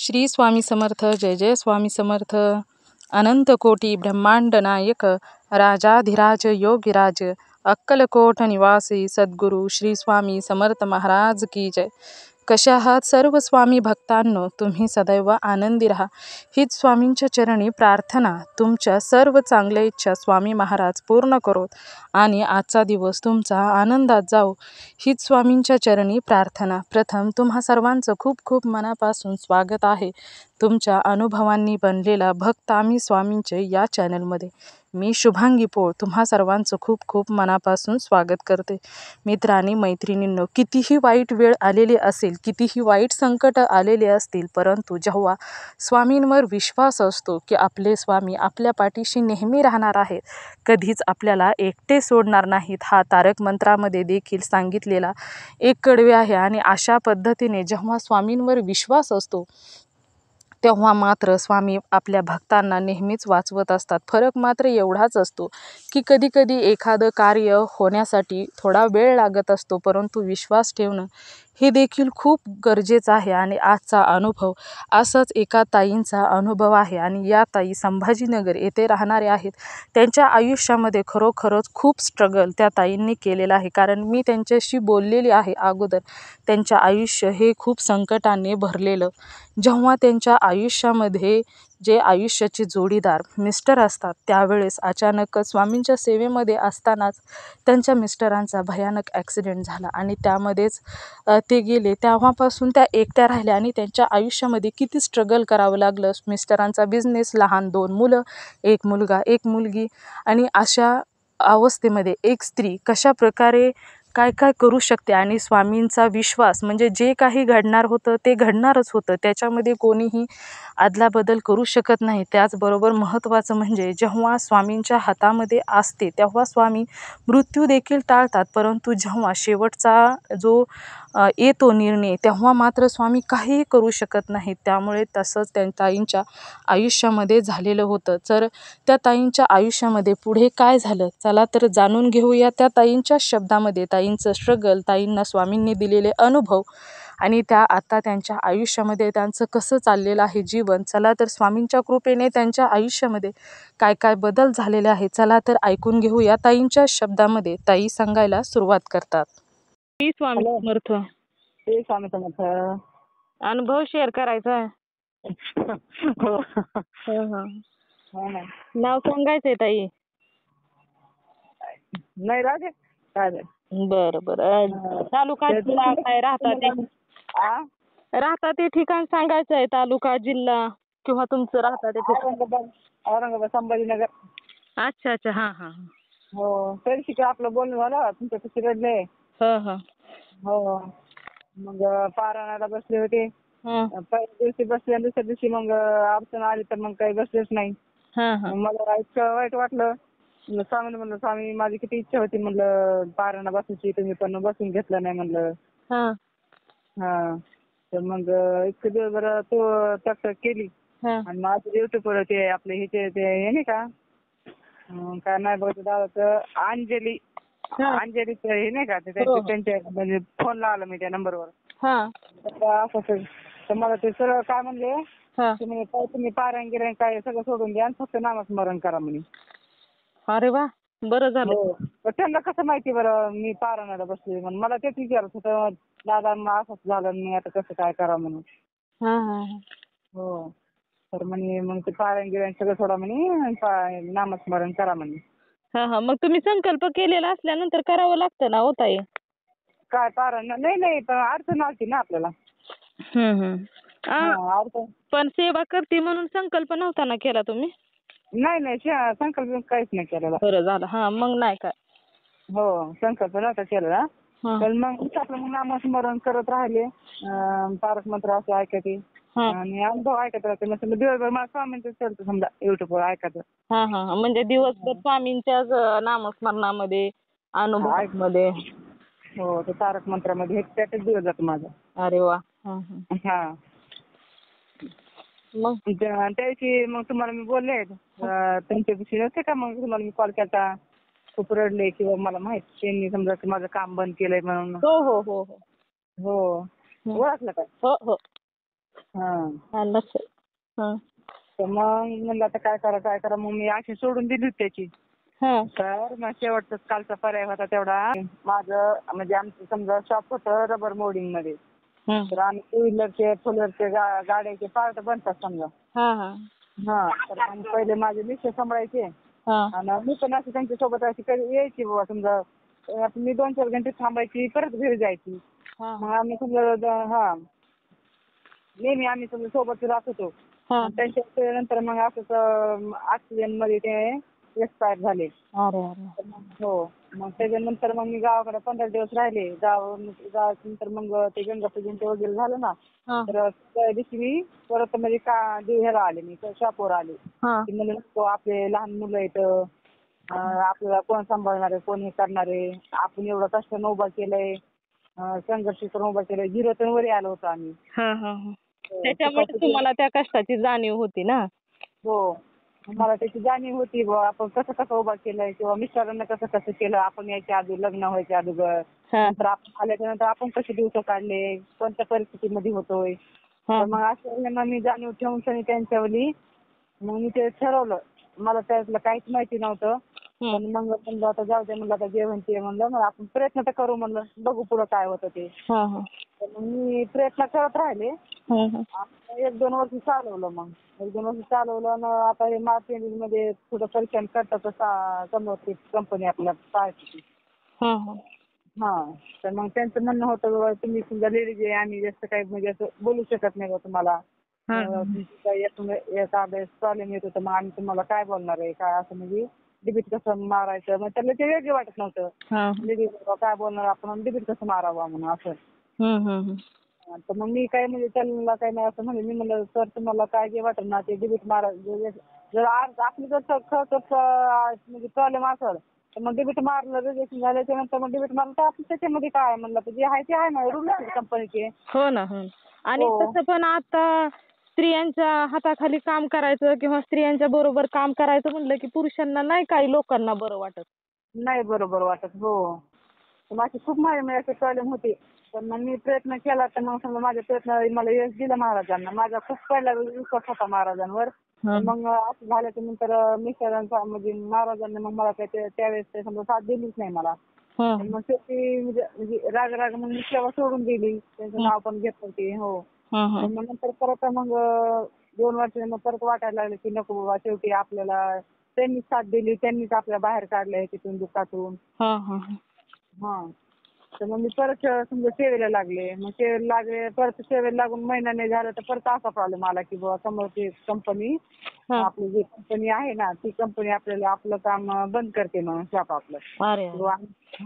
श्री स्वामी समर्थ. जय जय स्वामी समर्थ. अनंत कोटी ब्रह्मांड नायक राजाधिराज योगीराज अक्कलकोट निवासी सद्गुरू श्री स्वामी समर्थ महाराज की जय. कशा आहात सर्व स्वामी भक्तांनो? तुम्ही सदैव आनंदी राहा हीच स्वामींच्या चरणी प्रार्थना. तुमच्या सर्व चांगल्या इच्छा स्वामी महाराज पूर्ण करोत आणि आजचा दिवस तुमचा आनंदात जाओ हीच स्वामींच्या चरणी प्रार्थना. प्रथम तुम्हा सर्वांचं खूप खूप मनापासून स्वागत आहे तुमच्या अनुभवांनी बनलेला भक्त आम्ही स्वामींचे या चॅनलमध्ये. मी शुभांगी पोळ तुम्हा सर्वांचं खूप खूप मनापासून स्वागत करते. मित्र आणि मैत्रिणींनो, कितीही वाईट वेळ आलेली असेल, कितीही वाईट संकट आलेले असतील, परंतु जेव्हा स्वामींवर विश्वास असतो की आपले स्वामी आपल्या पाठीशी नेहमी राहणार आहेत, कधीच आपल्याला एकटे सोडणार नाहीत, हा तारक मंत्रामध्ये देखील सांगितलेला एक कडवे आहे. आणि अशा पद्धतीने जेव्हा स्वामींवर विश्वास असतो तेव्हा मात्र स्वामी आपल्या भक्तांना नेहमीच वाचवत असतात. फरक मात्र एवढाच असतो की कधी कधी एखादं कार्य होण्यासाठी थोडा वेळ लागत असतो, परंतु विश्वास ठेवणं हे देखील खूप गरजेचं आहे. आणि आजचा अनुभव असंच एका ताईंचा अनुभव आहे. आणि या ताई संभाजीनगर येथे राहणारे आहेत. त्यांच्या आयुष्यामध्ये खरोखरच खूप स्ट्रगल त्या ताईंनी केलेलं आहे, कारण मी त्यांच्याशी बोललेली आहे अगोदर. त्यांच्या आयुष्य हे खूप संकटाने भरलेलं. जेव्हा त्यांच्या आयुष्यामध्ये जे आयुष्याचे जोडीदार मिस्टर असतात, त्यावेळेस अचानकच स्वामींच्या सेवेमध्ये असतानाच त्यांच्या मिस्टरांचा भयानक ॲक्सिडेंट झाला आणि त्यामध्येच ते गेले. तेव्हापासून त्या एकट्या राहिल्या आणि त्यांच्या आयुष्यामध्ये किती स्ट्रगल करावं लागलं. मिस्टरांचा बिझनेस, लहान 2 मुलं, 1 मुलगा 1 मुलगी. आणि अशा अवस्थेमध्ये एक स्त्री कशा प्रकारे काय काय करू शकते. आणि स्वामींचा विश्वास म्हणजे जे काही घडणार होतं ते घडणारच होतं, त्याच्यामध्ये कोणीही अदलाबदल करू शकत नाही. त्याचबरोबर महत्त्वाचं म्हणजे जेव्हा स्वामींच्या हातामध्ये असते तेव्हा स्वामी मृत्यू देखील टाळतात, परंतु जेव्हा शेवटचा जो येतो निर्णय तेव्हा मात्र स्वामी काहीही करू शकत नाहीत. त्यामुळे तसंच त्या ताईंच्या आयुष्यामध्ये झालेलं होतं. तर त्या ताईंच्या आयुष्यामध्ये पुढे काय झालं, चला तर जाणून घेऊया त्या ताईंच्या शब्दामध्ये. ताईंचं स्ट्रगल, ताईंना स्वामींनी दिलेले अनुभव आणि त्या आता त्यांच्या आयुष्यामध्ये त्यांचं कसं चाललेलं आहे जीवन. चला तर स्वामींच्या कृपेने त्यांच्या आयुष्यामध्ये काय काय बदल झालेले आहेत, चला तर ऐकून घेऊया ताईंच्या शब्दामध्ये. ताई सांगायला सुरुवात करतात. श्री स्वामी हॅलो. समर्थ. ते स्वामी समर्थ. अनुभव शेअर करायचा आहे. हो. हो ना. नाव सांगायचंय ताई? नाही राहते काय ते. बरं बरं. तालुका जिल्हा काय राहता ते? आ? राहता ते ठिकाण सांगायचं आहे, तालुका जिल्हा किंवा तुमचं राहता ते ठिकाण. औरंगाबाद संभाजीनगर. अच्छा अच्छा. हां हां. हो. तरी शिका आपलं बोलणं झालं, तुमच्या कशी रडले. हो. मग पारायणाला बसले होते. पहिल्या दिवशी बसले आणि दुसऱ्या दिवशी मग अडचण आली तर मग काही बसलेच नाही. मला इतकं वाईट वाटलं. स्वामींना म्हणलं, स्वामी माझी किती इच्छा होती म्हणलं पारायणाला बसायची, तुम्ही पण बसून घेतलं नाही म्हणलं. हा. तर मग इतकं दिवसभर तो टकटक केली. आणि माझं युट्यूबवर ते आपले हे नाही का, काय नाही बघ दादाचं, अंजलीचं हे नाही का, त्यांच्या म्हणजे फोन लावला मी त्या नंबरवर. तर मला ते सरळ काय म्हणले, तुम्ही पारायण गिरायण काय सगळं सोडून द्या आणि फक्त नामस्मरण करा म्हणे. अरे वा, बरं झालं. हो. त्यांना कसं माहिती बरं मी पारायणाला बसले म्हणून? मला तेच विचारत होतं, दादा असंच झालं, मी आता कसं काय करा म्हणून. हो. तर म्हणे मग ते पारायण गिरायण सगळं सोडा म्हणे, नामस्मरण करा म्हणे. मग तुम्ही संकल्प केलेला असल्यानंतर करावं लागतं ना हो ताई? काय पारायण? नाही पण अडचण आलती ना आपल्याला. पण सेवा करते म्हणून संकल्प नव्हता ना केला तुम्ही? नाही संकल्प काहीच नाही केलेला. बरं झालं. मग नाही काय. हो, संकल्प नव्हता केलेला. पण मग आपलं मग नामस्मरण करत राहिले, तारक मंत्र असे ऐकायचे आणि अनुभव ऐकत राहते. मग दिवसभर मला स्वामींचं चालतं समजा युट्यूबवर ऐकायचं. म्हणजे दिवसभर स्वामींच्याच नामस्मरणामध्ये, अनुभवामध्ये. हो, ते तारक मंत्रामध्ये त्यातच दिवस जातो माझा. अरे वा. मग त्याविषयी मग तुम्हाला मी बोलले, तुमच्याविषयी नसते का मग तुम्हाला मी कॉल केला, खूप रडले किंवा मला माहिती त्यांनी समजा की माझं काम बंद केलंय म्हणून. हो. हो. ओळखलं का? हो. हा. लक्षात. हा. तर मग म्हणलं आता काय करा मग मी अशी सोडून दिली होती त्याची. हा. तर मग शेवटचा कालचा पर्याय होता तेवढा. माझं म्हणजे आमचं समजा शॉप होतं रबर मोल्डिंग मध्ये. हं. तर आम्ही टू व्हीलरचे फोर व्हीलरचे गाड्याचे पार्ट बनतात समजा. हा हा. हा. तर मग पहिले माझे मिस्टर सांभाळायचे. हा. आणि मी पण अशी त्यांच्यासोबत अशी कधी यायची बाबा समजा. मी 2-4 घंटे थांबायची परत घरी जायची. हा. मग आम्ही समजा हा नेहमी आम्ही समजा सोबत राहत होतो. हा. आणि त्यांच्या नंतर मग असंच ऍक्सिडेंट मध्ये ते एक्सपायर झाले. अरे अरे. हो. मग त्याच्यानंतर मग मी गावाकडे 15 दिवस राहिले. गावानंतर मग ते गंगापूजन ते वगैरे झालं ना. हा. तर त्या दिवशी मी परत म्हणजे ह्याला आले मी शॉपवर आले. हा. की म्हणलं नको आपले लहान मुलं आहेत. आपल्याला कोण सांभाळणार आहे कोण हे करणार आहे. आपण एवढं कष्टानं उभा केलंय. संघर्ष करून उभा केलंय. 0 वरी आलो होतो आम्ही. हा हा हा. त्याच्यामुळे तुम्हाला त्या कष्टाची जाणीव होती ना. हो. मला त्याची जाणीव होती बुवा आपण कसं उभा केलंय किंवा मिस्टरांना कसं केलं आपण यायच्या आधी लग्न व्हायच्या अगोदर. हा. नंतर आपण आल्याच्या नंतर आपण कसे दिवस काढले कोणत्या परिस्थितीमध्ये होतोय. हा. तर मग असं मी जाणीव ठेवून त्यांच्यावरली मग मी ते ठरवलं. मला त्यातलं काहीच माहिती नव्हतं. पण मग म्हणलं आता जाऊ दे म्हणलं आता जे म्हणते म्हणलं मग आपण प्रयत्न तर करू म्हणलं बघू पुढं काय होतं ते. हा हा. तर मग मी प्रयत्न करत राहिले. हं हं. 1-2 वर्ष चालवलं मग. 1-2 वर्ष चालवलं आणि आता हे मार्केटिंग मध्ये थोडं परेशान करतात समोरची कंपनी आपल्या पाहायची. हा हा. हा. तर मग त्यांचं म्हणणं होतं बाबा तुम्ही समजा लेडीज आहे आम्ही जास्त काही म्हणजे असं बोलू शकत नाही बा तुम्हाला. एखाद्या प्रॉब्लेम येत होता मग आम्ही तुम्हाला काय बोलणार आहे काय असं म्हणजे डिबीट कसं मारायचं मग त्याला ते वेगळं वाटत नव्हतं. हा. लेडीज काय बोलणार आपण डिबीट कसं मारावं म्हणून असं. हं हं हं. तर मग मी काय म्हणजे त्यांना काही नाही असं म्हणजे मी म्हणलं सर तुम्हाला काय जे वाटेल ना ते डिबीट मारा जर आपली जर म्हणजे प्रॉब्लेम असेल तर मग डिबीट मारलं रिजेक्शन झाल्याच्या नंतर मग डिबीट मारलं तर आपण त्याच्यामध्ये काय म्हणलं जे आहे ते आहे ना रूल कंपनीचे. हो ना. हो. आणि तसं पण आता स्त्रियांच्या हाताखाली काम करायचं किंवा स्त्रियांच्या बरोबर काम करायचं म्हणलं की पुरुषांना नाही काही लोकांना बरं वाटत. नाही बरोबर वाटत. हो. माझे खूप माझे असे प्रॉब्लेम होते. पण मग मी प्रयत्न केला तर मग समजा माझ्या प्रयत्न मला यश दिलं महाराजांना. माझा खूप पहिला विश्वास होता महाराजांवर. मग असं झाल्याच्या नंतर मिस्टरांचा म्हणजे महाराजांनी मग मला काय त्यावेळेस ते समजा साथ दिलीच नाही मला. मग शेवटी म्हणजे राग मग मी सेवा सोडून दिली. त्यांचं नाव पण घेत नव्हते. हो. मग नंतर परत मग 2 वर्षांनी मग परत वाटायला लागलं की नको बाबा शेवटी आपल्याला त्यांनीच साथ दिली त्यांनीच आपल्या बाहेर काढलंय तिथून दुःखातून. हा. तर मग मी परत समजा सेवेला लागले. मग सेवेला लागले परत सेवेला लागून महिना नाही झाला तर परत असा प्रॉब्लेम आला की बाबा समोरची कंपनी आपली जी कंपनी आहे ना ती कंपनी आपल्याला आपलं काम बंद करते म्हणून शॉप आपलं.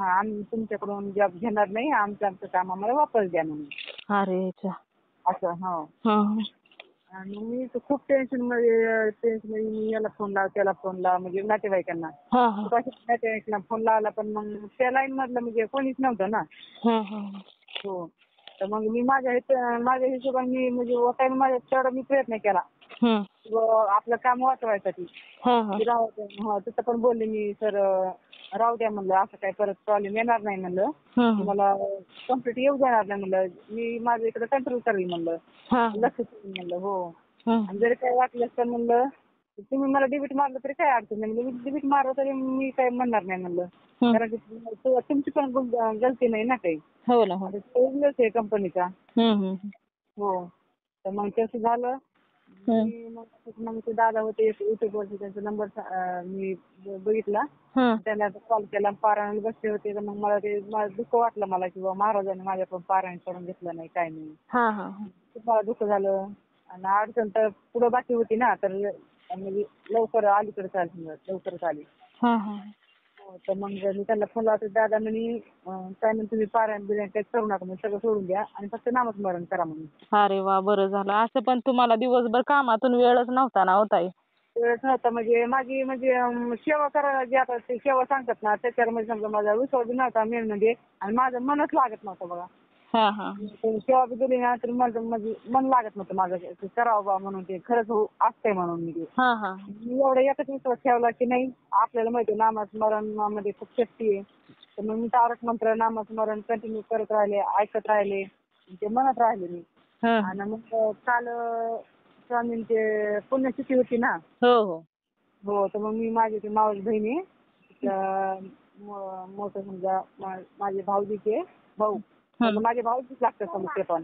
आम्ही तुमच्याकडून जॉब घेणार नाही आमचं काम आम्हाला वापस द्या म्हणून. अरे असं. हो. आणि मी तर खूप टेन्शन मध्ये मी याला फोन लाव त्याला फोन लाव म्हणजे नातेवाईकांना. नातेवाईकांना फोन लावला पण मग त्या लाईन मधलं म्हणजे कोणीच नव्हतं ना. हो. तर मग मी माझ्या हिशोबाने मी म्हणजे माझ्या तेवढा मी प्रयत्न केला. आपलं काम वाचवायसाठी. तसं पण बोलले मी सर राहू द्या म्हणलं असं काही परत प्रॉब्लेम येणार नाही म्हणलं. मला कंप्लीट येऊ देणार नाही म्हणलं. मी माझं इकडे कंट्रोल करेल म्हणलं. लक्ष ठेवेल म्हणलं. हो. आणि जरी काही वाटलं तर म्हणलं तुम्ही मला डिबीट मारलं तरी काय अडचण नाही म्हणलं. डिबीट मारलं तरी मी काही म्हणणार नाही म्हणलं. कारण की तुमची पण गलती नाही ना काही. हो ना. आहे कंपनीचा. हो. तर मग तसं झालं. मग ते दादा होते युट्यूबवरती त्यांचा नंबर मी बघितला. त्यांना कॉल केला पारायणाला बसले होते तर मग मला ते दुःख वाटलं मला की महाराजांनी माझ्या पण पारायण करून घेतलं नाही काय नाही. खूप मला दुःख झालं. आणि अडचण तर पुढं बाकी होती ना तर म्हणजे लवकर अलीकडे लवकरच आली. तर मग मी त्यांना फोन लावते दादा म्हणे काय म्हणून तुम्ही पारायण बिरायण काही करू नका म्हणजे सगळं सोडून द्या आणि फक्त नामस्मरण करा म्हणून. अरे वा बरं झालं. असं पण तुम्हाला दिवसभर कामातून वेळच नव्हता ना हो ताई. वेळच नव्हता म्हणजे माझी सेवा करायला जे आता ते सेवा सांगतात ना त्याच्यावर म्हणजे समजा माझा विश्वास नव्हता मेन म्हणजे आणि माझं मनच लागत नव्हतं बघा. सेवा बी दिली ना तर मन लागत नव्हतं माझं करावं बा म्हणून ते खरंच असतंय म्हणून मी एवढा एकच विश्वास ठेवला की नाही आपल्याला माहिती आहे नामस्मरण मध्ये खूप शक्ती आहे. तर मग मी तारक मंत्र नामस्मरण कंटिन्यू करत राहिले ऐकत राहिले ते म्हणत राहिले मी. आणि मग काल स्वामींचे पुण्यतिथी होती ना. हो हो हो, तर मग मी माझी ती मावस बहिणी मोठं समजा माझे भाऊजीचे भाऊ, माझे भाऊजीच लागतात समजा ते पण.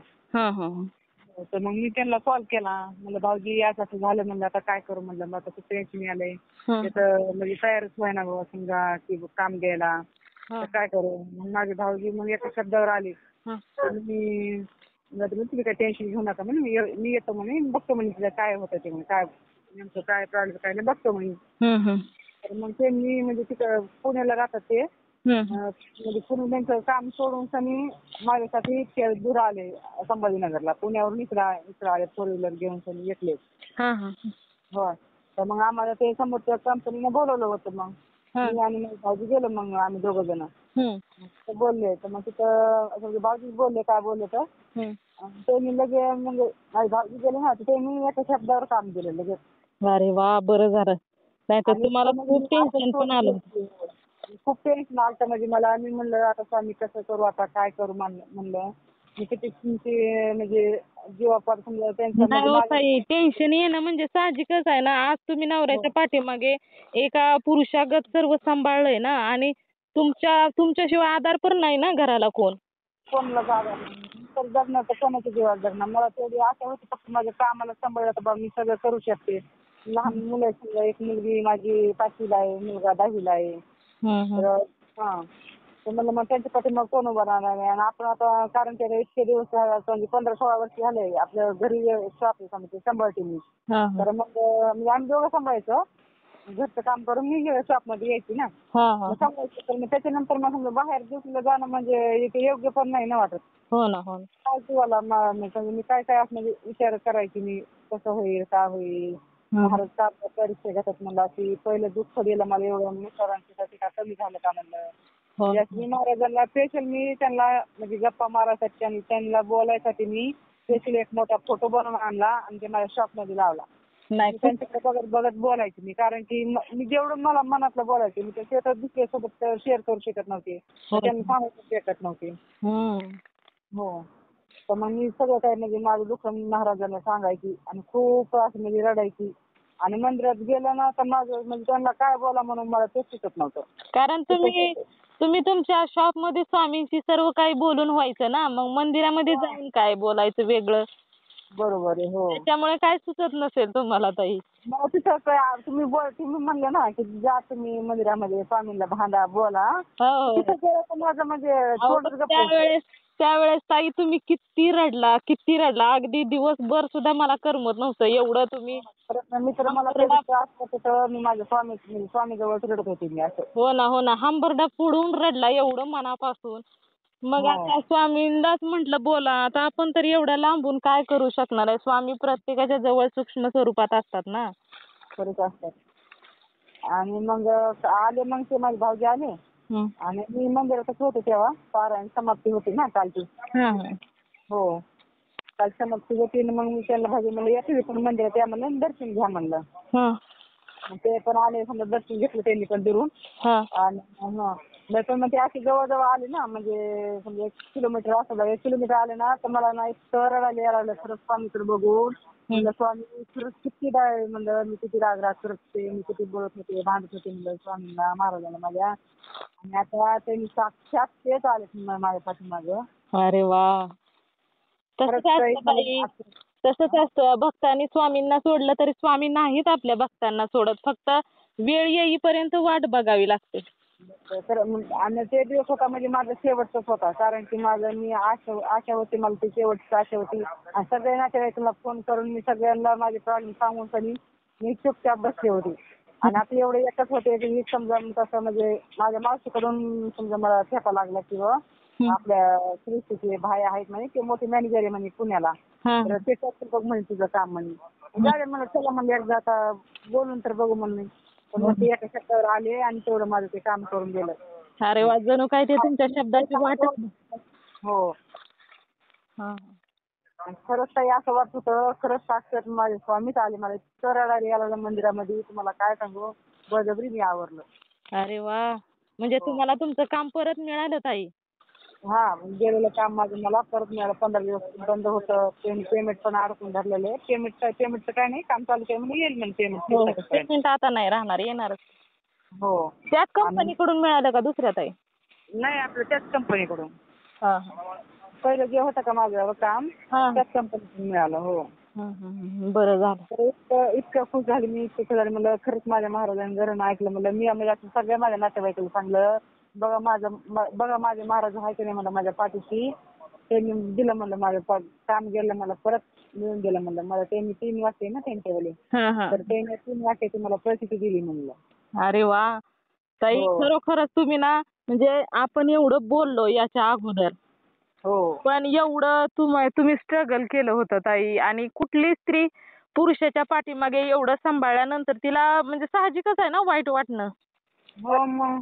तर मग मी त्यांना कॉल केला. म्हणलं भाऊजी असं झालं, म्हणलं आता काय करू, म्हणलं मला तर टेन्शन आलंय. तिथं म्हणजे तयारच व्हायना बाबा समजा की काम द्यायला, तर काय करू. मग माझे भाऊजी मग एका शब्दावर आले. तर मी तुम्ही काय टेन्शन घेऊ नका म्हणे, मी येतो म्हणे, बघतो म्हणे तिला काय होतं ते, म्हणे काय नेमकं काय प्रॉब्लेम काय नाही बघतो म्हणे. तर मग त्यांनी म्हणजे तिथं पुण्याला राहतात ते, म्हणजे पुणे त्यांचं काम सोडून सनी माझ्यासाठी इतके दूर आले संभाजीनगरला. पुण्यावरून इकडे आले 4 व्हीलर घेऊन सनी येतले. हो, तर मग आम्हाला ते समोरच्या कंपनीने बोलवलं होतं. मग मी आणि माझे भाऊजी गेलो. मग आम्ही दोघं जण बोलले. तर मग तिथं भाऊजी बोलले काय बोलले तर त्यांनी लगेच म्हणजे माझे भाऊजी गेले ना, तर त्यांनी एका शब्दावर काम दिलं लगेच. अरे वा, बरं झालं. नाहीतर तुम्हाला खूप टेन्शन पण आलं. खूप टेन्शन आलं म्हणजे मला. मी म्हणलं आता स्वामी कसं करू, आता काय करू म्हणलं. मी किती म्हणजे जीवापार समजा त्यांचं टेन्शन येणं म्हणजे साहजिकच आहे ना. आज तुम्ही नवऱ्याच्या पाठीमागे एका पुरुषागत सर्व सांभाळलंय ना, आणि तुमच्याशिवाय आधार पण नाही ना घराला कोणला जागा नाही तर जगणं तर कोणाच्या जीवात जगणं. मला तेवढी आशा होती फक्त माझ्या कामाला सांभाळलं तर बा मी सगळं करू शकते. लहान मुलं आहेत, एक मुलगी माझी 5वीला आहे, मुलगा 10वीला आहे. तर तर म्हणलं मग त्यांच्या पाठीमागे कोण उभं राहणार आहे. आणि आपण आता कारण त्याला इतके दिवस म्हणजे 15-16 वर्ष झाले आपल्या घरी शॉप आहे सांभाळते मी. तर मग आम्ही दोघं सांभाळायचं. घरचं काम करून मी शॉपमध्ये यायची ना, सांभाळायचं. तर मग त्याच्यानंतर मग समजा बाहेर ड्युटीला जाणं म्हणजे इथे योग्य पण नाही ना वाटत. काय तुम्हाला मी काय असं म्हणजे विचार करायची मी कसं होईल काय होईल. महाराज का परीक्षा घेतात म्हणलं, की पहिलं दुःख दिलं मला एवढं मिस्टरांसाठी का कमी झालं का म्हणलं. मी महाराजांना स्पेशल मी त्यांना म्हणजे गप्पा मारायसाठी आणि त्यांना बोलायसाठी मी स्पेशल एक मोठा फोटो बनवून आणला आणि ते माझ्या शॉपमध्ये लावला. त्यांच्याकडे बघत बघत बोलायची मी, कारण की मी जेवढं मला मनातलं बोलायचे मी ते दुसऱ्यासोबत शेअर करू शकत नव्हते, त्यांना सांगू शकत नव्हते. हो, तर मग मी सगळं काय म्हणजे माझं दुःख महाराजांना सांगायची आणि खूप असं म्हणजे रडायची. आणि मंदिरात गेलं ना तर माझं म्हणजे त्यांना काय बोला म्हणून मला ते सुचत नव्हतं. कारण तुम्ही तुमच्या शॉप मध्ये स्वामींशी सर्व काही बोलून व्हायचं ना, मग मंदिरामध्ये जाऊन काय बोलायचं वेगळं. बरोबर आहे. हो, त्याच्यामुळे काय सुचत नसेल तुम्हाला ताई. मग तिथं तुम्ही म्हणले ना की जा तुम्ही मंदिरामध्ये स्वामींना भांडा बोला, तिथं गेलं तर माझं म्हणजे त्यावेळेस ताई तुम्ही किती रडला. अगदी दिवसभर सुद्धा मला करमत नव्हतं एवढं तुम्ही. मी तर मला तिथं मी माझ्या स्वामी जवळ रडत होते मी असं. हो ना, हंबरडा फोडून रडला एवढं मनापासून. मग आता स्वामींनाच म्हटलं बोला. आता आपण तर एवढ्या लांबून काय करू शकणार आहे. स्वामी प्रत्येकाच्या जवळ सूक्ष्म स्वरूपात असतात ना. करत असतात. आणि मग आले, मग ते माझे भाऊजी आले आणि मी मंदिरातच होते तेव्हा. पारायण समाप्ती होती ना कालची. हो, काल समाप्ती होती. मग मी त्यांना भाऊजी म्हणलं या तुम्ही पण मंदिरात या म्हणलं, दर्शन घ्या म्हणलं. मग ते पण आले, समजा दर्शन घेतलं त्यांनी पण दुरून. आणि पण मग ते असे जवळ आले ना, म्हणजे समजा 1 किलोमीटर असं 1 किलोमीटर आले ना, तर मला ना इतकं रडायला यायला खरंच स्वामीकडे बघून. म्हणलं स्वामी खरंच किती म्हणलं मी किती राग करत होते, मी किती बोलत होते, भांडत होते म्हणलं स्वामींना महाराजांना माझ्या. आणि आता त्यांनी साक्षात तेच आले माझ्या पाठीमागं. अरे वा, तसंच असतं. भक्तांनी स्वामींना सोडलं तरी स्वामी नाहीत आपल्या भक्तांना सोडत. फक्त वेळ येईपर्यंत वाट बघावी लागते. तर आणि ते दिवस होता म्हणजे माझा शेवटचाच होता. कारण की मी आशा होती, मला ती शेवटची आशा होती. आणि सगळ्या नातेवाईकांना फोन करून मी सगळ्यांना माझे प्रॉब्लेम सांगून सनी मी चुपचाप बसले होते. आणि आता एवढे एकच होते की समजा तसं म्हणजे माझ्या मावशीकडून समजा मला ठेका लागला किंवा आपल्या सृष्टीचे भाई आहेत म्हणे, ते मोठे मॅनेजर आहे म्हणे पुण्याला. तर ते बघ म्हणे तुझं काम म्हणे. झाले म्हणलं चला म्हणजे एकदा आता बोलून तर बघू म्हणून. पण मग ते एका शब्दावर आले आणि तेवढं माझं ते काम करून गेलं. अरे वा, जणू काय ते तुमच्या शब्दाची वाटच. हो, खरंच ताई असं वाटत होतं, खरंच साक्षात माझे स्वामीच आले. मला इतकं रडायला यायला मंदिरामध्ये, तुम्हाला काय सांगू, बळजबरी मी आवरलं. अरे वा, म्हणजे तुम्हाला तुमचं काम परत मिळालं ताई. हा गेलेलं काम माझं मला परत मिळालं. 15 दिवस बंद होतं. पेमेंट पण अडकून धरलेलं. पेमेंटचं काय नाही, काम चालू आहे म्हणजे येईल म्हणजे पेमेंट. पेमेंट आता नाही राहणार, येणारच. हो. त्याच आणि कंपनीकडून मिळालं का दुसऱ्या ताई? नाही, आपलं त्याच कंपनीकडून. हा पहिलं जे होतं का माझं काम हा त्याच कंपनीतून मिळालं. हो. बरं झालं. तर इतकं खुश झाली मी, इतकं खुश झाली. म्हणलं खरंच माझ्या महाराजांनी घरनं ऐकलं. म्हणलं मी म्हणजे असं सगळ्या माझ्या नातेवाईकाला सांगलं, बघा माझे महाराज आहे की नाही म्हणलं माझ्या पाठीशी. त्यांनी दिलं म्हणलं माझं काम गेलं, मला परत मिळून गेलं म्हणलं. मला त्यांनी 3 वाटते ना त्यांच्या वेळी, तर त्यांनी 3 वाटेची मला प्रतिष्ठा दिली म्हणलं. अरे वा ताई, हो. खरोखरच तुम्ही ना, म्हणजे आपण एवढं बोललो याच्या अगोदर, हो. पण एवढं तुम्ही स्ट्रगल केलं होतं ताई. आणि कुठली स्त्री पुरुषाच्या पाठीमागे एवढं सांभाळल्यानंतर तिला म्हणजे साहजिकच आहे ना वाईट वाटणं. हो मग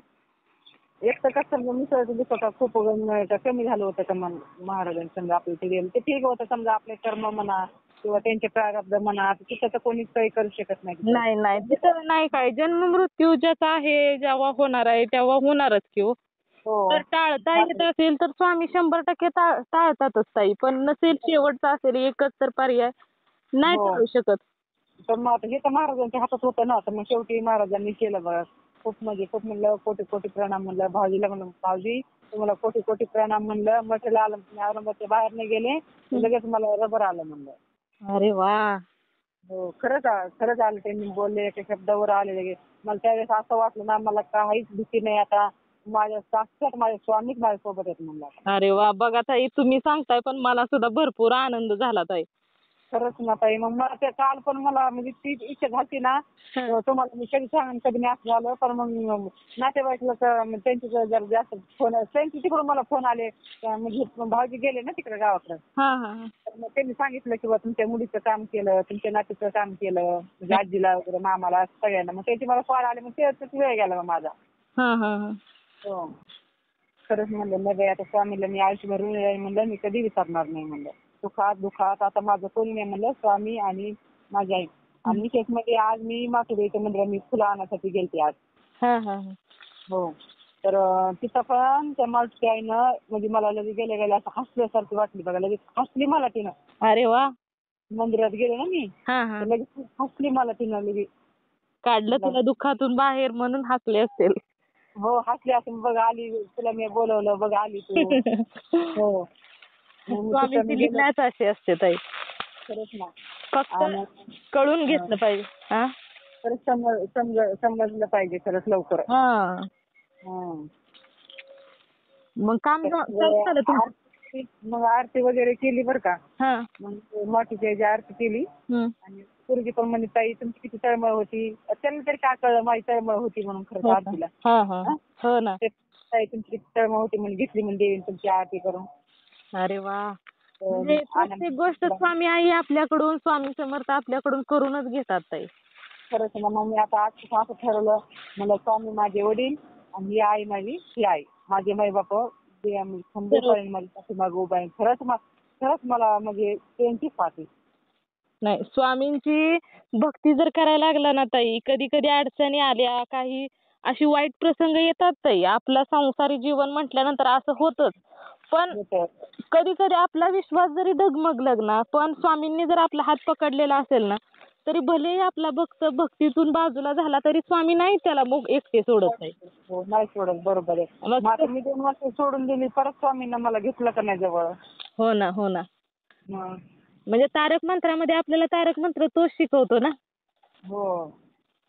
एक तर कसं मिसळचं दुखत खूप कमी झालं होतं का महाराजांनी समजा आपलं ते गेलं ते ठीक होतं. समजा आपले कर्म म्हणा किंवा त्यांचे प्रारब्ध म्हणा, तिथं तर कोणीच काही करू शकत नाही. नाही नाही, तिथं नाही काय. जन्म मृत्यू ज्याचा आहे जेव्हा होणार आहे तेव्हा होणारच की हो. हो. तर टाळता येत असेल तर स्वामी 100% टाळतातच ताई. पण नसेल, शेवटचा असेल एकच तर पर्याय, नाही हो. टाळू शकत. तर मग आता हे तर महाराजांच्या हातात होतं ना. तर मग शेवटी महाराजांनी केलं बघा. खूप म्हणलं कोटी कोटी प्रणाम म्हणलं. भाऊजीला म्हणलं भाऊजी तुम्हाला कोटी कोटी प्रणाम म्हणलं. म्हटलं आलं तुम्ही औरंगाबादच्या बाहेर नाही गेले लगेच मला रबर आलं म्हणलं. अरे वा. हो खरंच आलं. त्यांनी बोलले एका शब्दावर आले लगेच. मला त्यावेळेस असं वाटलं ना, मला काहीच भीती नाही आता. माझ्या साक्षात माझे स्वामीच माझ्यासोबत आहेत म्हणलं. अरे वा, बघा ताई, तुम्ही सांगताय पण मला सुद्धा भरपूर आनंद झाला ताई. खरंच ना ताई. मग मला ते काल पण मला म्हणजे ती इच्छा झाली ना, तुम्हाला मी कधी सांगेन कधी नाही असं झालं. पण मग नातेवाईकला त्यांचे जरा जास्त फोन, त्यांचे तिकडून मला फोन आले. म्हणजे भाऊजी गेले ना तिकडे गावाकडे. तर मग त्यांनी सांगितलं की तुमच्या मुलीचं काम केलं, तुमच्या नातीचं काम केलं, म्हणजे आजीला वगैरे मामाला सगळ्यांना. मग त्यांचे मला कॉल आले. मग तेच वेळ गेला मग माझा. हो. खरंच म्हणलं नाही बाई, आता स्वामीला मी आयुष्यभर ऋणी आहे म्हणलं. मी कधी विसरणार नाही म्हणलं. सुखात दुःखात आता माझं कोणी नाही म्हणलं, स्वामी आणि माझी आई. आणि विशेष म्हणजे आज मी मातुरीच्या मंदिरात मी फुलं आणण्यासाठी गेलते आज. हो. तर तिथं पण त्या मावशी आईनं म्हणजे मला लगेच गेल्या असं हसल्यासारखी वाटली बघा. लगेच हसली मला तिनं. अरे वा. मंदिरात गेले ना मी, तर लगेच हसली मला तिनं लगेच. काढलं तुला दुःखातून बाहेर म्हणून हसले असतील. हो हसली असं बघ आली, तुला मी बोलवलं बघ आली तू. हो. स्वामींची लीलाच अशी असते ताई. खरंच ना. फक्त कळून घेतलं पाहिजे. खरंच समजलं पाहिजे खरंच लवकर. मग काम झालं तुमचं? मग आरती वगैरे केली बरं का. मग मातीची आरती केली. आणि पोरगी पण म्हणे ताई तुमची किती तळमळ होती. त्यांना तरी काय कळलं माझी तळमळ होती म्हणून खरंच आरतीला. हो ना. ताई तुमची किती तळमळ होती म्हणून घेतली म्हणजे देवीने तुमची आरती करून. अरे वा. म्हणजे प्रत्येक गोष्ट स्वामी आई आपल्याकडून, स्वामी समर्थ आपल्याकडून करूनच घेतात ताई. खरंच ना. मग मी आता आज असं ठरवलं मला स्वामी माझे वडील आणि ही आई माझी ही आई. माझे माई बाप खंबीरपणे माझ्या पाठीमागे उभा आहे. खरंच मला म्हणजे त्यांची साथ आहे. नाही, स्वामींची भक्ती जर करायला लागला ना ताई, कधी कधी अडचणी आल्या, काही अशी वाईट प्रसंग येतात ताई. आपलं संसारी जीवन म्हटल्यानंतर असं होतच. पण कधी कधी आपला विश्वास जरी डगमगला ना, पण स्वामींनी जर आपला हात पकडलेला असेल ना, तरी भलेही आपला भक्त भक्तीतून बाजूला झाला तरी स्वामी नाही त्याला मग एकटे सोडत नाही. हो नाही सोडत. बरोबर आहे. मग आता मी 2 वर्ष सोडून दिली, परत स्वामींना मला घेतलं का नाही जवळ. हो ना. म्हणजे तारक मंत्रामध्ये आपल्याला तारक मंत्र तोच शिकवतो ना. हो.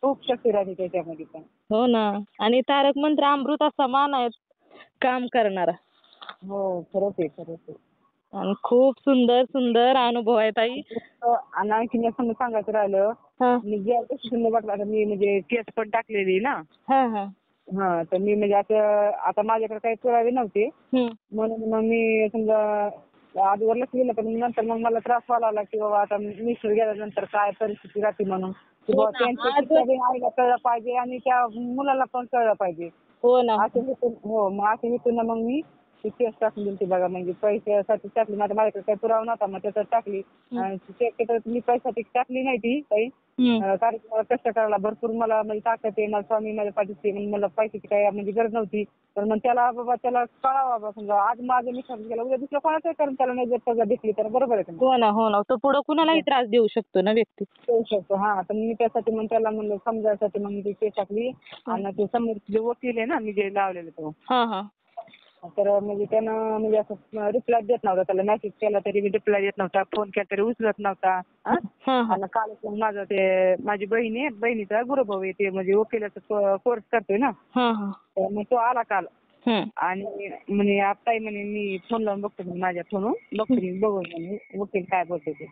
खूप शक्ती राहते त्याच्यामध्ये पण. हो ना. आणि तारक मंत्र अमृता समान आहेत काम करणारा. हो खरंच आहे. आणि खूप सुंदर सुंदर अनुभव आहे ताई. आणि आणखीन एक सांगायचं राहिलं, मी ज्या गोष्टी वाटलं मी म्हणजे केस पण टाकलेली ना. तर मी म्हणजे आता माझ्याकडे काही पुरावे नव्हते म्हणून मग मी समजा आधीवर लक्ष दिलं. पण नंतर मग मला त्रास व्हायला लागला की बाबा आता मिस्टर गेल्यानंतर काय परिस्थिती राहते म्हणून. त्यांच्या आईला कळलं पाहिजे आणि त्या मुलाला पण कळलं पाहिजे. असं हेतून मग मी ती केस टाकून दिली बघा. म्हणजे पैशासाठी टाकली. माझ्याकडे काही पुरावा नव्हता, मग त्याच्यात टाकली. आणि शक्यतो मी पैशासाठी टाकली नाही ती काही. कारण मला कष्ट करायला भरपूर मला म्हणजे ताकद आहे. मला स्वामी माझ्या पाठीशी आहे. मला पैशाची काही म्हणजे गरज नव्हती. पण मग त्याला बाबा त्याला कळावं बाबा, समजा आज माझं मी खर्च केला, उद्या दुसऱ्या कोणाचं करून त्याला नाही जर सजा भेटली तर बरोबर आहे का नाही? हो ना, हो ना. तो पुढे कुणालाही त्रास देऊ शकतो ना व्यक्ती. देऊ शकतो. हा, तर मी त्यासाठी मग त्याला म्हणलं समजायसाठी मग मी ती केस टाकली. आणि ते समोर जे वकील आहे ना, मी जे लावलेलं तो, तर म्हणजे त्यानं म्हणजे असं रिप्लाय देत नव्हता. त्याला मेसेज केला तरी रिप्लाय देत नव्हता, फोन केला तरी उचलत नव्हता. आणि काल माझं ते माझी बहीण आहे, बहिणीचा गुरुभाऊ आहे, ते म्हणजे वकिलाचा कोर्स करतोय ना, तर मग तो आला काल. आणि म्हणे ताई म्हणे मी फोन लावून बघतो, म्हणे माझ्या फोनवरून बघतो बघून म्हणे वकील काय बोलतो ते.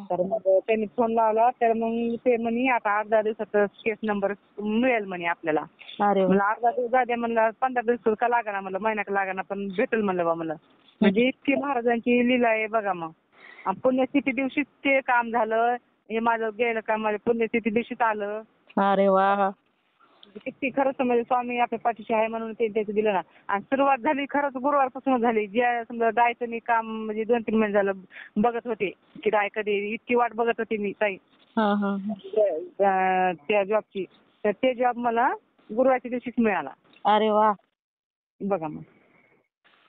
तर मग त्यांनी फोन लावला, तर मग ते म्हणे आता 8-10 दिवसात केस नंबर मिळेल म्हणे आपल्याला. मला 8-10 दिवस झाले म्हणलं, 15 दिवस का लागणार म्हणलं, महिना का लागणार, पण भेटेल म्हणलं बा मला. म्हणजे इतकी महाराजांची लीला आहे बघा. मग पुण्यतिथी दिवशीच ते काम झालं. हे माझं गेलं काम माझ्या पुण्यतिथी दिवशीच आलं. अरे वा. किती खरंच म्हणजे स्वामी आपल्या पाठीशी आहे म्हणून ते त्याचं दिलं ना. आणि सुरुवात झाली खरंच गुरुवारपासून झाली. ज्या समजा जायचं मी काम म्हणजे 2-3 महिने झालं बघत होते की जाय कधी, इतकी वाट बघत होते मी ताई त्या जॉबची. तर ते जॉब मला गुरुवारच्या दिवशीच मिळाला. अरे वा. बघा मग,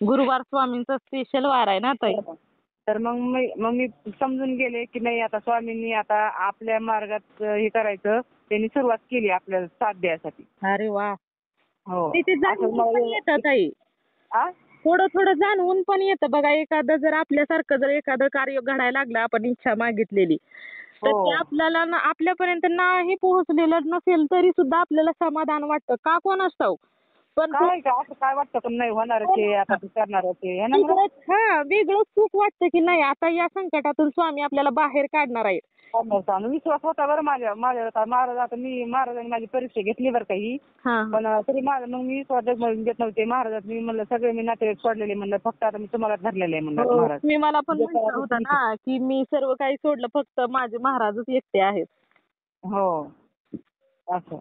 गुरुवार स्वामींचा स्पेशल वार आहे ना ताई. तर मग मी समजून गेले की नाही आता स्वामींनी आता आपल्या मार्गात हे करायचं, त्यांनी सुरुवात केली आपल्याला साथ द्यायसाठी. अरे वा. हो, ते जाणवून पण येतं ताई. थोडं थोडं जाणवून पण येतं बघा. एखादं जर आपल्यासारखं जर एखादं कार्य घडायला लागलं, आपण इच्छा मागितलेली, तर ते आपल्याला आपल्यापर्यंत नाही पोहोचलेलं नसेल तरी सुद्धा आपल्याला समाधान वाटतं. का कोणास ठाऊक, पण असं काय वाटतं पण नाही होणारच आहे, आता तू करणारच आहे ना. वेगळं सुख वाटतं की नाही आता या संकटातून स्वामी आपल्याला बाहेर काढणार आहे. विश्वास होता बरं माझ्या महाराज. आता मी महाराजांनी माझी परीक्षा घेतली बरं काही, पण तरी मग मी विश्वास घेत नव्हते महाराजात. मी म्हणलं सगळे मी नातेवाईक सोडलेले म्हणलं, फक्त आता मी तुम्हाला धरलेले आहे म्हणलं महाराज. मी मला पण म्हटलं होतं ना की मी सर्व काही सोडलं, फक्त माझे महाराजच एकटे आहेत. हो, असं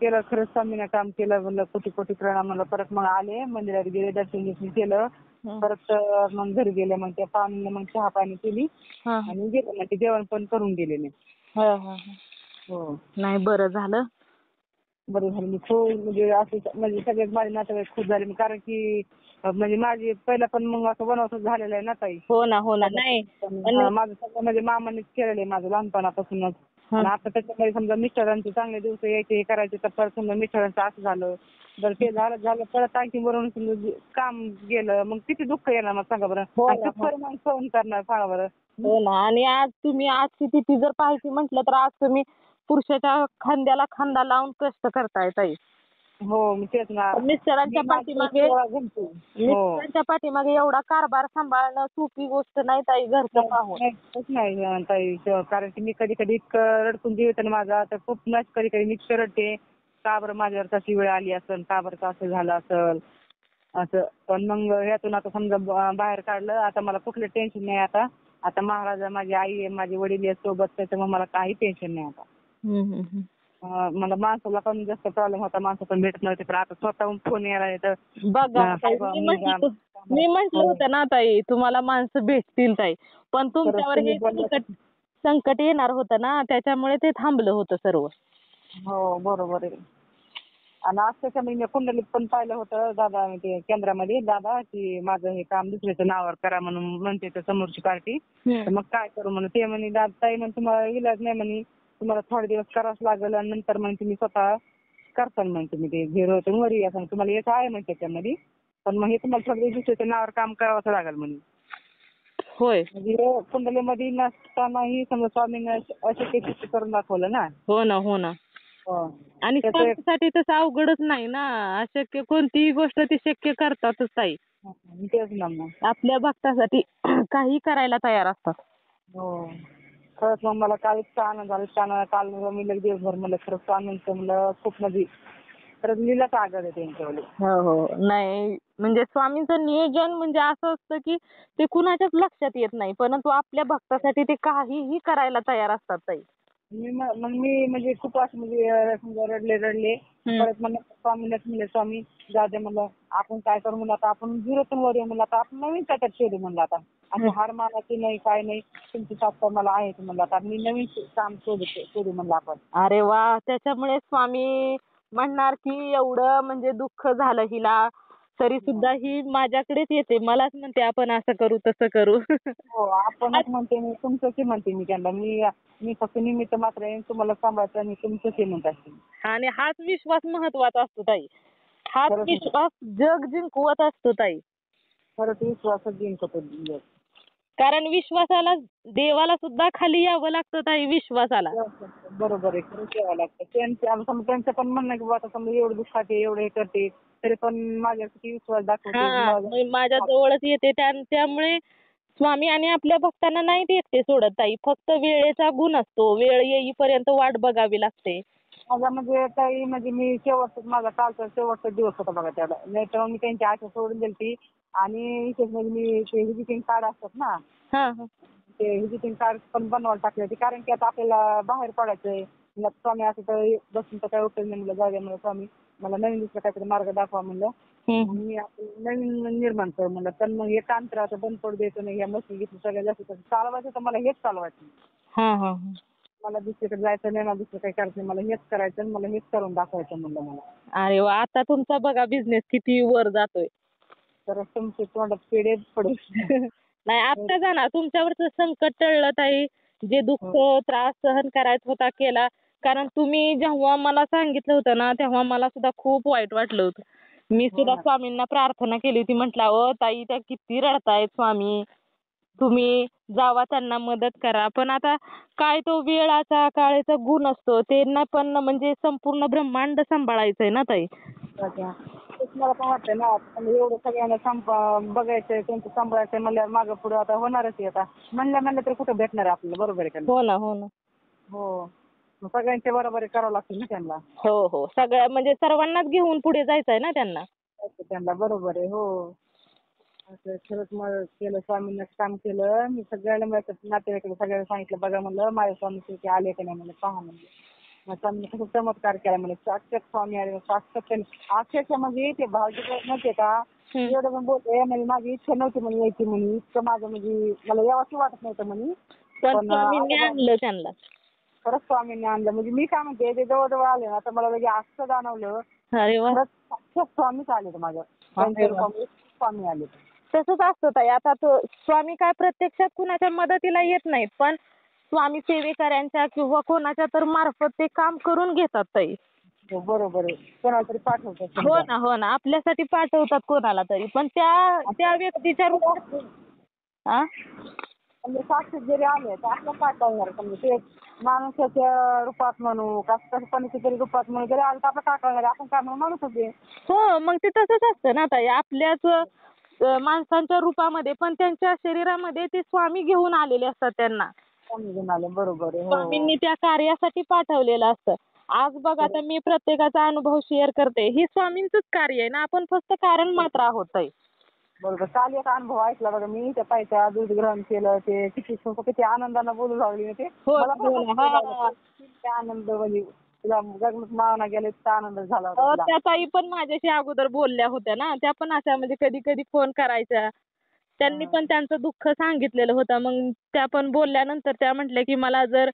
केलं. खरंच स्वामीने काम केलं. म्हणलं कोटी कोटी प्रणाम म्हणलं. परत मग आले मंदिरात गेले, दर्शन केलं. परत मग घरी गेले. मग त्या पाहुण्यांना मग चहा पाणी केली आणि गेले. मग ते जेवण पण करून गेले नाही. हो, नाही बरं झालं. बरं झालं. मी खूप म्हणजे असं म्हणजे सगळे माझे नातेवाईक खूप झाले, कारण की म्हणजे माझी पहिला पण मग असं वनवास झालेला आहे ना ताई. हो ना, हो ना. नाही माझं सगळं म्हणजे मामांनीच केलेलं आहे माझं लहानपणापासूनच. आणि आता त्याच्यामध्ये समजा मिस्टरांचे चांगले दिवस यायचे हे करायचे, तर परत समजा मिस्टरांचं असं झालं, बरं ते झालं परत आणखी बरोबर समजा काम गेलं, मग किती दुःख येणार मग सांगा बरं. परिणाम सहन करणार सांगा बरं. हो ना. आणि आज तुम्ही आजची तिथी जर पाहायची म्हटलं तर आज तुम्ही पुरुषाच्या खांद्याला खांदा लावून कष्ट करताय ताई. हो, मी तेच ना. मिस्टरांच्या पाठीमागे एवढा कारभार सांभाळणं सोपी गोष्ट नाही ताई, घरचं पाहून. नाही ताई, कारण की मी कधी कधी इतकं रडकून जीव येतं माझा, तर खूप कधी कधी मी इतकं रडते, का बरं माझ्यावर तशी वेळ आली असेल, का बरं असं झालं असेल असं. पण मग ह्यातून आता समजा बाहेर काढलं, आता मला कुठलं टेन्शन नाही. आता महाराज माझी आई आहे, माझे वडील आहे सोबत, त्याच्यामुळे मला काही टेन्शन नाही आता. मला माणसाला पण जास्त प्रॉब्लेम होता, माणसं पण भेटत नव्हते, पण आता स्वतःहून फोन यायला येतं. बघा मी म्हटलं होतं ना ताई, तुम्हाला माणसं भेटतील ताई, पण तुमच्यावर हे संकट येणार होतं ना, त्याच्यामुळे ते थांबलं होतं सर्व. हो, बरोबर आहे. आणि आज त्याच्यामध्ये मी कुंडलीत पण पाहिलं होतं दादा, ते केंद्रामध्ये दादा, की माझं हे काम दुसऱ्याच्या नावावर करा म्हणून म्हणते तर समोरची पार्टी. तर मग काय करू म्हणून ते म्हणे ताई म्हणे तुम्हाला इलाज नाही म्हणे, तुम्हाला थोडे दिवस करावंच लागेल आणि नंतर म्हणे तुम्ही स्वतः करताल म्हणे तुम्ही ते झिरो वरी असं तुम्हाला येत आहे म्हणे त्याच्यामध्ये, पण मग हे तुम्हाला थोडे दिवस दुसऱ्याच्या नावावर काम करावंच लागेल म्हणे. होय, म्हणजे कुंडलीमध्ये नसतानाही समजा स्वामींनी अशक्य करून दाखवलं ना. हो ना, हो ना. आणि स्वामीसाठी तसं अवघडच नाही ना, अशक्य कोणतीही गोष्ट ती शक्य करतातच ताई. तेच ना मग. आपल्या भक्तासाठी काही करायला तयार असतात. हो, खरंच मग मला काल इतका आनंद झाला. काल मी लगेच दिवसभर म्हणलं खरंच स्वामींचं म्हणलं खूप म्हणजे खरंच लीलाच आगळ आहे त्यांच्यावाली. हो, नाही म्हणजे स्वामींचं नियोजन म्हणजे असं असतं की ते कुणाच्याच लक्षात येत नाही, परंतु आपल्या भक्तासाठी ते काहीही करायला तयार असतात ताई. मग मी म्हणजे खूप असं म्हणजे समजा रडले. परत म्हणलं स्वामीलाच म्हणलं स्वामी जाऊ दे म्हणलं आपण काय करू म्हणलं आता आपण झिरोतून वर येऊ म्हणलं आता आपण नवीन काहीतरी शोधू म्हणलं आता. असं हार मानायची नाही काय नाही तुमची साथ तर मला आहे म्हणलं आता मी नवीन काम शोधू म्हणलं आपण. अरे वा, त्याच्यामुळे स्वामी म्हणणार की एवढं म्हणजे दुःख झालं हिला तरी सुद्धा ही माझ्याकडेच येते, मलाच म्हणते आपण असं करू तसं करू. हो आपणच म्हणते मी तुमचंच म्हणते मी त्यांना मी फक्त निमित्त मात्र आहे तुम्हाला सांभाळतो आणि तुमचंच म्हणत असते. आणि हाच विश्वास महत्वाचा असतो ताई. हाच खरंच. विश्वास जग जिंकवत असतो ताई. खरंच विश्वासच जिंकतो. कारण विश्वासाला देवाला सुद्धा खाली यावं लागतं ताई विश्वासाला. बरोबर आहे खरंच यावं लागतं. त्यांचं पण म्हणणं की आता समजा एवढं दुःखात आहे एवढं हे करते तरी पण माझ्यासाठी विश्वास दाखवते. हा, माझ्या जवळच येते त्यामुळे स्वामी आणि आपल्या भक्तांना नाही एकटे सोडत ताई. फक्त वेळेचा गुण असतो, वेळ येईपर्यंत वाट बघावी लागते. माझा म्हणजे काही म्हणजे मी माझा कालचा शेवटचा दिवस होता बघा त्याला. नाही तर मी त्यांची आशा सोडून दिली आणि विशेष म्हणजे मी ते व्हिजिटिंग कार्ड असतात ना ते व्हिजिटिंग कार्ड पण बनवायला टाकले होते कारण की आता आपल्याला बाहेर पडायचंय. स्वामी असं तर बसून तर काय उपयोग नाही म्हणलं जाऊ द्या म्हणलं स्वामी मला नवीन दुसरा काहीतरी मार्ग दाखवा म्हणलं. मी नवीन निर्माण कर म्हणलं तर मग हे अंतराचं बंद पडू द्यायचं नाही. या मशीन घेतली सगळ्यात जास्त चालवायचं तर मला हेच चालवायचं. मला दुसरीकडे जायचं नाही ना दुसरं काही करायचं नाही मला हेच करायचं आणि मला हेच करून दाखवायचं म्हणलं मला. अरे वा, आता तुमचा बघा बिझनेस किती वर जातोय. तर तुमचे तोंडात पेढे पडू. नाही आता जाणार तुमच्यावरचं संकट टळलं ताई. जे दुःख त्रास सहन करायचा होता केला. कारण तुम्ही जेव्हा मला सांगितलं होतं ना तेव्हा मला सुद्धा खूप वाईट वाटलं होतं. मी सुद्धा स्वामींना प्रार्थना केली होती. म्हटलं अहो ताई त्या किती रडतायत स्वामी, तुम्ही जावा त्यांना मदत करा. पण आता काय तो वेळाचा काळाचा गुण असतो. त्यांना पण म्हणजे संपूर्ण ब्रह्मांड सांभाळायचंय ना ताई. मला पण वाटतंय ना एवढं सगळ्यांना बघायचंय त्यांचं सांभाळायचंय म्हणल्यावर मागं पुढे आता होणारच आहे आता. म्हणलं तर कुठं भेटणार आहे आपल्याला बरोबर आहे का? हो ना. हो मग सगळ्यांच्या बरोबर करावं लागतं ना त्यांना. हो सगळ्या म्हणजे सर्वांनाच घेऊन पुढे जायचंय ना त्यांना. त्यांना बरोबर आहे. हो असं खरंच मग केलं स्वामींना काम केलं. मी सगळ्यांना नातेवाईकाला सगळ्यांना सांगितलं बघा म्हणलं माझ्या स्वामी आले का नाही म्हणलं पहा म्हणलं. मग स्वामीने खूप चमत्कार केला म्हणजे साक्षात स्वामी आले साक्षात अक्षरशः म्हणजे ते भावजी नव्हते का एवढं पण बोलते म्हणजे माझी इच्छा नव्हती म्हणजे यायची म्हणे इतकं माझं म्हणजे मला यावंच वाटत नव्हतं म्हणे. पण स्वामींनी आणलं त्यांना. खरंच स्वामींनी आणलं म्हणजे मी काय म्हणते ते जवळजवळ आले ना तर मला म्हणजे असं जाणवलं. अरे वा, खरंच साक्षात स्वामीच आले माझं. स्वामी आले. तसंच असतं ताई. आता स्वामी काय प्रत्यक्षात कुणाच्या मदतीला येत नाहीत पण स्वामी सेवेकऱ्यांच्या किंवा कोणाच्या तर मार्फत ते काम करून घेतात ताई. बरोबर आहे कोणाला तरी पाठवतात. हो ना आपल्यासाठी पाठवतात कोणाला तरी पण त्या व्यक्तीच्या रूपात म्हणजे साक्षात जरी आले तर आपलं काय कळणार म्हणजे ते माणसाच्या रूपात म्हणू कसपणीच्या तरी रूपात म्हणू जरी आलं तर आपलं काय कळणार आपण काय म्हणून माणूसच आहे. हो मग ते तसंच असतं ना ताई. आपल्याच माणसांच्या रूपामध्ये पण त्यांच्या शरीरामध्ये ते स्वामी घेऊन आलेले असतात त्यांना. बरोबर आहे. स्वामींनी त्या कार्यासाठी पाठवलेलं असतं. आज बघा आता मी प्रत्येकाचा अनुभव शेअर करते. ही स्वामींचंच कार्य आहे ना. आपण फक्त कारण मात्र आहोत ताई. बरोबर काल एक अनुभव ऐकला बघा मी त्या ताईचा दूध ग्रहण केलं ते किती आनंदानं बोलू लागली ते आनंद म्हणजे तुला गगनात मावना गेला इतका आनंद झाला होता. त्या ताई पण माझ्याशी अगोदर बोलल्या होत्या ना. त्या पण अशा म्हणजे कधी कधी फोन करायच्या. त्यांनी पण त्यांचं दुःख सांगितलेलं होतं. मग त्या पण बोलल्यानंतर त्या म्हटल्या की मला जर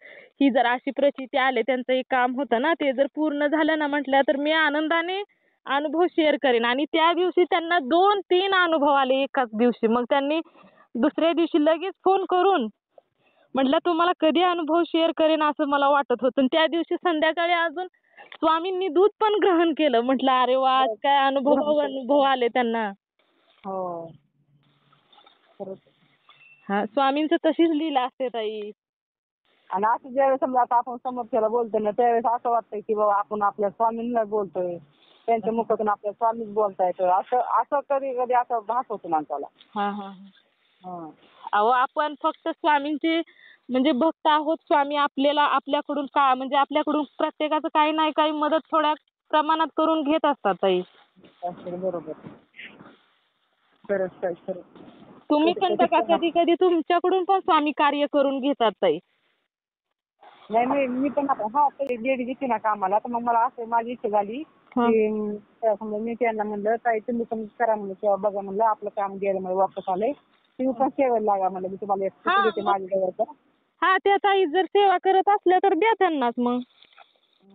अशी प्रचिती आले त्यांचं एक काम होतं ना ते जर पूर्ण झालं ना म्हटल्या तर मी आनंदाने अनुभव शेअर करेन. आणि त्या दिवशी त्यांना 2-3 अनुभव आले एकाच दिवशी. मग त्यांनी दुसऱ्या दिवशी लगेच फोन करून म्हटलं तुम्हाला कधी अनुभव शेअर करेन असं मला वाटत होतं. त्या दिवशी संध्याकाळी अजून स्वामींनी दूध पण ग्रहण केलं. म्हटलं अरे वा काय अनुभव आले त्यांना. हो स्वामींचं तशीच लीला असते ताई. आणि असं ज्यावेळेस समजा आता आपण समोरच्याला बोलतोय ना त्यावेळेस असं वाटतंय की बाबा आपण आपल्या स्वामींना बोलतोय. त्यांच्या मुखातून आपल्या स्वामीच बोलता येतं असं कधी कधी असं भास होतो माणसाला. अहो आपण फक्त स्वामींचे म्हणजे भक्त आहोत. स्वामी आपल्याकडून म्हणजे आपल्याकडून प्रत्येकाचं काही नाही काही मदत थोड्या प्रमाणात करून घेत असतात ताई. बरोबर खरंच. तुम्ही पण बघा कधी कधी तुमच्याकडून पण स्वामी कार्य करून घेतात ताई. नाही मी पण आता लेडी घेते ना कामाला, तर मग मला असं माझी इच्छा झाली की समजा मी त्यांना म्हणलं ताई तुम्ही पण करा म्हणलं किंवा बघा म्हणलं आपलं काम गेलं मला वापस आलंय, तुम्ही पण सेवेला लागा म्हणलं, मी तुम्हाला देते माझ्या जवळचं. हा त्या ताई जर सेवा करत असल्या तर द्या त्यांनाच मग.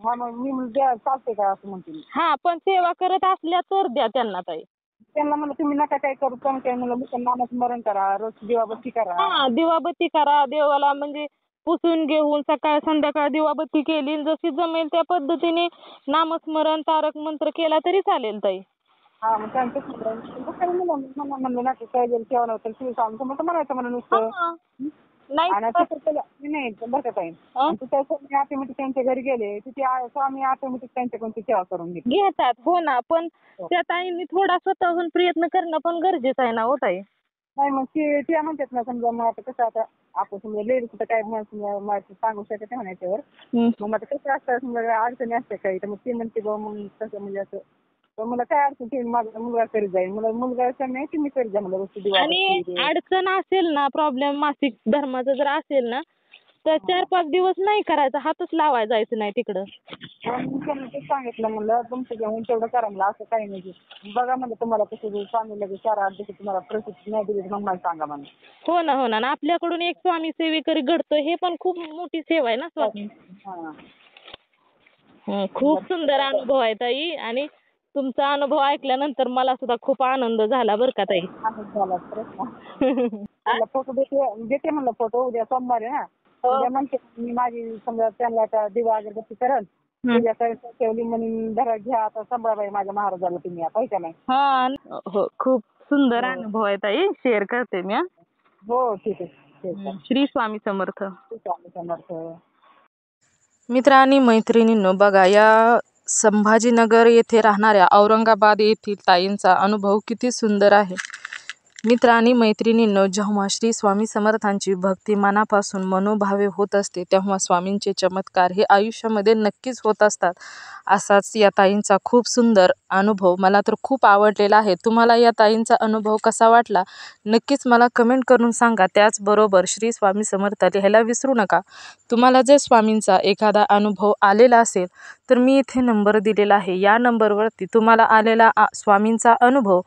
हा मग मी म्हणलं चालते का असं म्हणते मी. हा पण सेवा करत असल्या तर द्या त्यांना ताई. त्यांना म्हणलं तुम्ही नका काय करू, पण काय म्हणलं मी नामाचं स्मरण करा, रोज दिवाबत्ती करा. हा दिवाबत्ती करा, देवाला म्हणजे पुसून घेऊन सकाळ संध्याकाळ दिवाबत्ती केली, जशी जमेल त्या पद्धतीने नामस्मरण तारक मंत्र केला तरी चालेल ताई. हा मग त्यांचं म्हणलं ना काय जर सेवा नव्हतं शिव सांगतो म्हणतो म्हणायचं म्हणून नुसतं. नाही आणि नाही बरं का ताई, स्वामी ऑटोमॅटिक त्यांच्या घरी गेले तिथे स्वामी ऑटोमॅटिक त्यांच्याकडून सेवा करून घेतात. हो ना, पण त्या ताईंनी थोडा स्वतःहून प्रयत्न करणं पण गरजेचं आहे ना हो ताई. नाही मग ते म्हणतात ना समजा मग आता कसं आता आपण समजा लेडीज तर काय सांगू शकत नाही म्हणायच्यावर. मग आता कसं असतं समजा अडचणी असते काही, तर मग ते म्हणते बा मग तसं म्हणजे असं तर मला काय अडचण ते माझा मुलगा करीत जाईल, मला मुलगा नाही की मी करीत जा मला वस्तू दिवा. आणि अडचण असेल ना, प्रॉब्लेम मासिक धर्माचा जर असेल ना, तर 4-5 दिवस नाही करायचा, हातच लावायला जायचं नाही तिकडं. मी सांगितलं म्हणलं तुमचं घेऊन तेवढं करा म्हणलं, असं काही नाही बघा म्हणलं तुम्हाला कसं स्वामी लगेच 4-8 दिवस तुम्हाला प्रसिद्धी नाही दिली मग मला सांगा म्हणलं. हो ना हो ना, आपल्याकडून एक स्वामी सेवेकरी घडतो हे पण खूप मोठी सेवा आहे ना स्वामी. खूप सुंदर अनुभव आहे ताई, आणि तुमचा अनुभव ऐकल्यानंतर मला सुद्धा खूप आनंद झाला बरं का ताई. फोटो देते म्हणलं, फोटो उद्या सोमवार आहे ना, उद्या म्हणते मी माझी समजा त्यांना दिवा अगरबत्ती करल ठेवली म्हणून धरा घ्या आता संभाळबाई माझ्या महाराजाला तुम्ही आता का नाही. हा हो, खूप सुंदर अनुभव आहे ताई, शेअर करते मी. हो ठीक आहे. श्री स्वामी समर्थ. स्वामी समर्थ. मित्रांनी मैत्रिणींनो, बघा या संभाजीनगर येथे राहणाऱ्या औरंगाबाद येथील ताईंचा अनुभव किती सुंदर आहे. मित्रांनी मैत्रिणींनो, जेव्हा श्री स्वामी समर्थांची भक्ती मनापासून मनोभावे होत असते तेव्हा स्वामींचे चमत्कार हे आयुष्यामध्ये नक्कीच होत असतात. असाच या ताईंचा खूप सुंदर अनुभव मला तर खूप आवडलेला आहे. तुम्हाला या ताईंचा अनुभव कसा वाटला नक्कीच मला कमेंट करून सांगा. त्याचबरोबर श्री स्वामी समर्थ लिहायला विसरू नका. तुम्हाला जर स्वामींचा एखादा अनुभव आलेला असेल तर मी इथे नंबर दिलेला आहे, या नंबरवरती तुम्हाला आलेला स्वामींचा अनुभव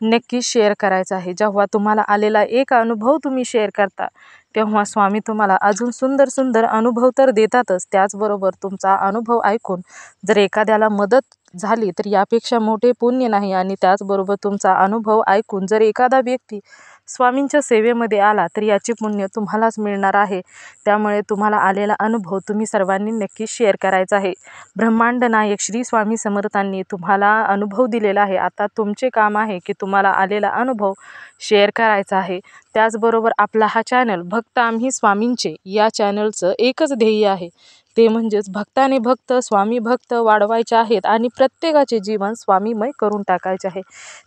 नक्की शेअर करायचा आहे. जेव्हा तुम्हाला आलेला एक अनुभव तुम्ही शेअर करता तेव्हा स्वामी तुम्हाला अजून सुंदर सुंदर अनुभव तर देतातच, त्याचबरोबर तुमचा अनुभव ऐकून जर एखाद्याला मदत झाली तर यापेक्षा मोठे पुण्य नाही. आणि त्याचबरोबर तुमचा अनुभव ऐकून जर एखादा व्यक्ती स्वामींच्या सेवेमध्ये आला तर याचे पुण्य तुम्हालाच मिळणार आहे. त्यामुळे तुम्हाला आलेला अनुभव तुम्ही सर्वांनी नक्की शेअर करायचा आहे. ब्रह्मांड नायक श्री स्वामी समर्थांनी तुम्हाला अनुभव दिलेला आहे. आता तुमचे काम आहे की तुम्हाला आलेला अनुभव शेअर करायचा आहे. त्याचबरोबर आपला हा चॅनल भक्त आम्ही स्वामींचे या चॅनलचं एकच ध्येय आहे, ते म्हणजेच भक्ताने भक्त स्वामी भक्त वाढवायचे आहेत आणि प्रत्येकाचे जीवन स्वामीमय करून टाकायचे आहे.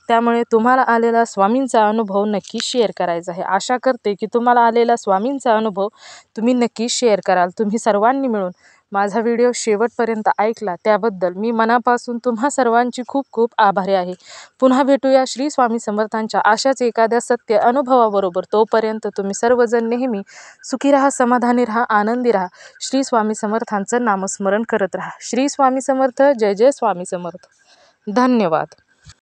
त्यामुळे तुम्हाला आलेला स्वामींचा अनुभव नक्की शेअर करायचा आहे. आशा करते की तुम्हाला आलेला स्वामींचा अनुभव तुम्ही नक्की शेअर कराल. तुम्ही सर्वांनी मिळून माझा व्हिडिओ शेवटपर्यंत ऐकला त्याबद्दल मी मनापासून तुम्हा सर्वांची खूप खूप आभारी आहे. पुन्हा भेटूया श्री स्वामी समर्थांच्या अशाच एखाद्या सत्य अनुभवाबरोबर. तोपर्यंत तुम्ही सर्वजण नेहमी सुखी राहा, समाधानी राहा, आनंदी राहा. श्री स्वामी समर्थांचं नामस्मरण करत राहा. श्री स्वामी समर्थ. जय जय स्वामी समर्थ. धन्यवाद.